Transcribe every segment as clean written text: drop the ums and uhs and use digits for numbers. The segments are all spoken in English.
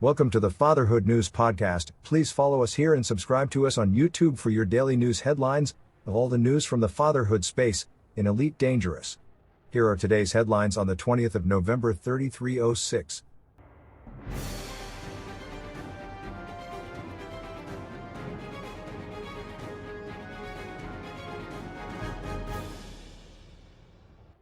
Welcome to the Fatherhood News Podcast. Please follow us here and subscribe to us on YouTube for your daily news headlines of all the news from the fatherhood space in Elite Dangerous. Here are today's headlines on the 20th of November 3306.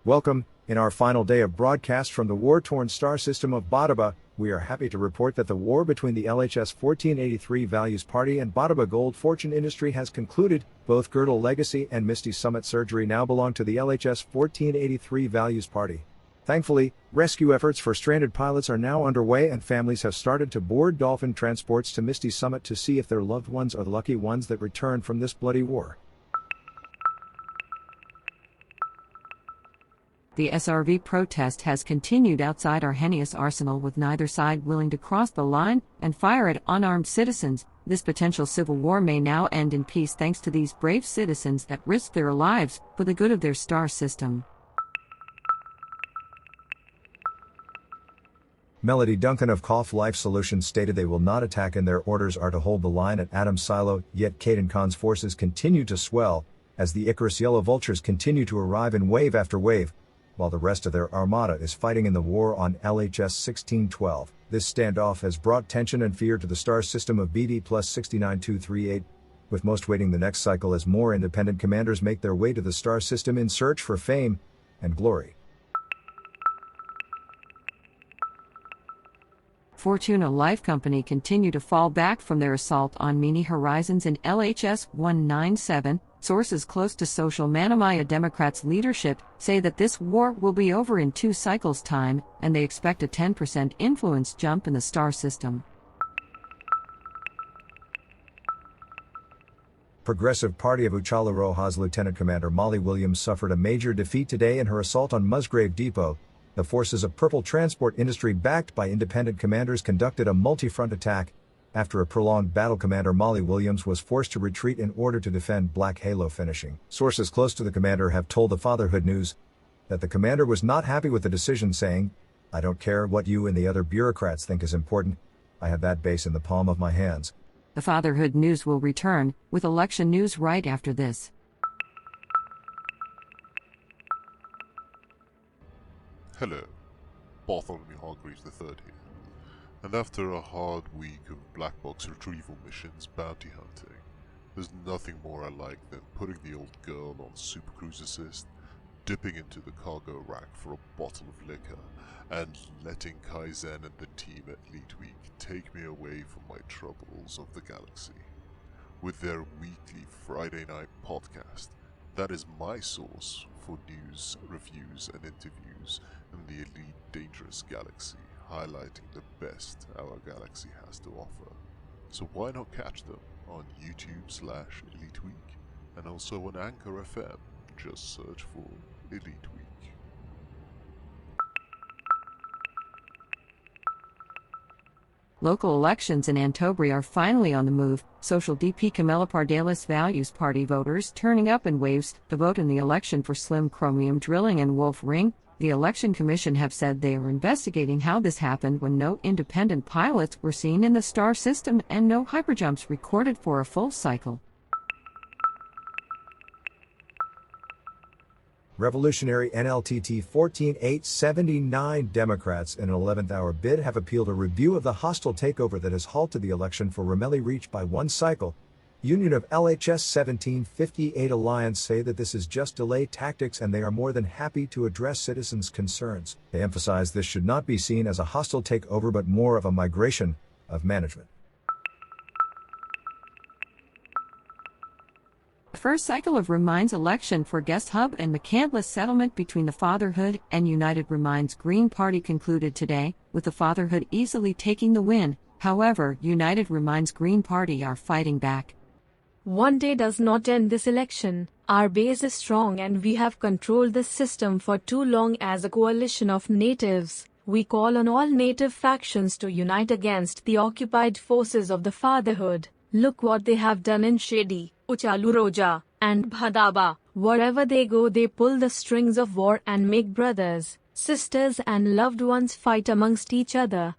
Welcome. In our final day of broadcast from the war-torn star system of Badaba, we are happy to report that the war between the LHS 1483 Values Party and Badaba Gold Fortune Industry has concluded. Both Girdle Legacy and Misty Summit Surgery now belong to the LHS 1483 Values Party. Thankfully, rescue efforts for stranded pilots are now underway and families have started to board dolphin transports to Misty Summit to see if their loved ones are the lucky ones that returned from this bloody war. The SRV protest has continued outside Arrhenius Arsenal with neither side willing to cross the line and fire at unarmed citizens. This potential civil war may now end in peace thanks to these brave citizens that risked their lives for the good of their star system. Melody Duncan of Cough Life Solutions stated they will not attack and their orders are to hold the line at Adams Silo, yet Caden Khan's forces continue to swell as the Icarus Yellow Vultures continue to arrive in wave after wave, while the rest of their armada is fighting in the war on LHS 1612. This standoff has brought tension and fear to the star system of BD plus 69238, with most waiting the next cycle as more independent commanders make their way to the star system in search for fame and glory. Fortuna Life Company continue to fall back from their assault on Mini Horizons in LHS 197. Sources close to Social Manamaya Democrats' leadership say that this war will be over in 2 cycles' time, and they expect a 10% influence jump in the star system. Progressive Party of Uchala Rojas Lieutenant Commander Molly Williams suffered a major defeat today in her assault on Musgrave Depot. The forces of Purple Transport Industry backed by independent commanders conducted a multi-front attack. After a prolonged battle, Commander Molly Williams was forced to retreat in order to defend Black Halo finishing. Sources close to the commander have told the Fatherhood News that the commander was not happy with the decision, saying, "I don't care what you and the other bureaucrats think is important. I have that base in the palm of my hands." The Fatherhood News will return with election news right after this. Hello, Bartholomew Hargreaves III here, and after a hard week of black box retrieval missions bounty hunting, there's nothing more I like than putting the old girl on Super Cruise Assist, dipping into the cargo rack for a bottle of liquor, and letting Kaizen and the team at Elite Week take me away from my troubles of the galaxy. With their weekly Friday night podcast, that is my source for news, reviews, and interviews in the Elite Dangerous Galaxy, highlighting the best our galaxy has to offer. So why not catch them on YouTube/Elite Week and also on Anchor FM? Just search for Elite Week. Local elections in Antobri are finally on the move. Social DP Camila Pardalis Values Party voters turning up in waves to vote in the election for Slim Chromium Drilling and Wolf Ring. The Election Commission have said they are investigating how this happened when no independent pilots were seen in the star system and no hyperjumps recorded for a full cycle. Revolutionary NLTT 14879 Democrats in an 11th hour bid have appealed a review of the hostile takeover that has halted the election for Ramelli Reach by 1 cycle. Union of LHS 1758 Alliance say that this is just delay tactics and they are more than happy to address citizens' concerns. They emphasize this should not be seen as a hostile takeover but more of a migration of management. The first cycle of Remines election for Guest Hub and McCandless settlement between the Fatherhood and United Remines Green Party concluded today, with the Fatherhood easily taking the win. However, United Remines Green Party are fighting back. One day does not end this election. Our base is strong and we have controlled this system for too long as a coalition of natives. We call on all native factions to unite against the occupied forces of the Fatherhood. Look what they have done in Shady, Uchaluroja, and Bhadaba. Wherever they go, they pull the strings of war and make brothers, sisters and loved ones fight amongst each other.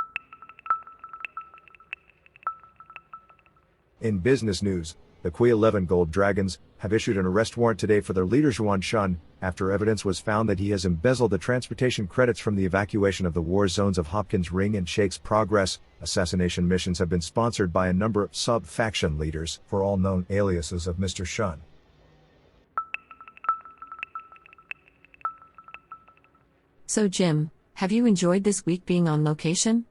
In business news, the Qui-11 Gold Dragons have issued an arrest warrant today for their leader Zhuan Shun, after evidence was found that he has embezzled the transportation credits from the evacuation of the war zones of Hopkins Ring and Shakes Progress. Assassination missions have been sponsored by a number of sub-faction leaders, for all known aliases of Mr. Shun. So Jim, have you enjoyed this week being on location?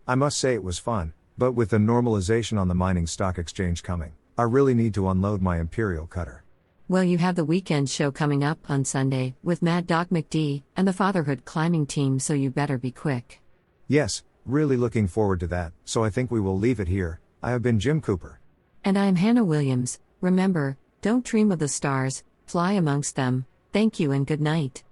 I must say it was fun, but with the normalization on the mining stock exchange coming, I really need to unload my Imperial cutter. Well, you have the weekend show coming up on Sunday with Mad Doc McD and the Fatherhood climbing team, so you better be quick. Yes, really looking forward to that, so I think we will leave it here. I have been Jim Cooper. And I'm Hannah Williams. Remember, don't dream of the stars, fly amongst them. Thank you and good night.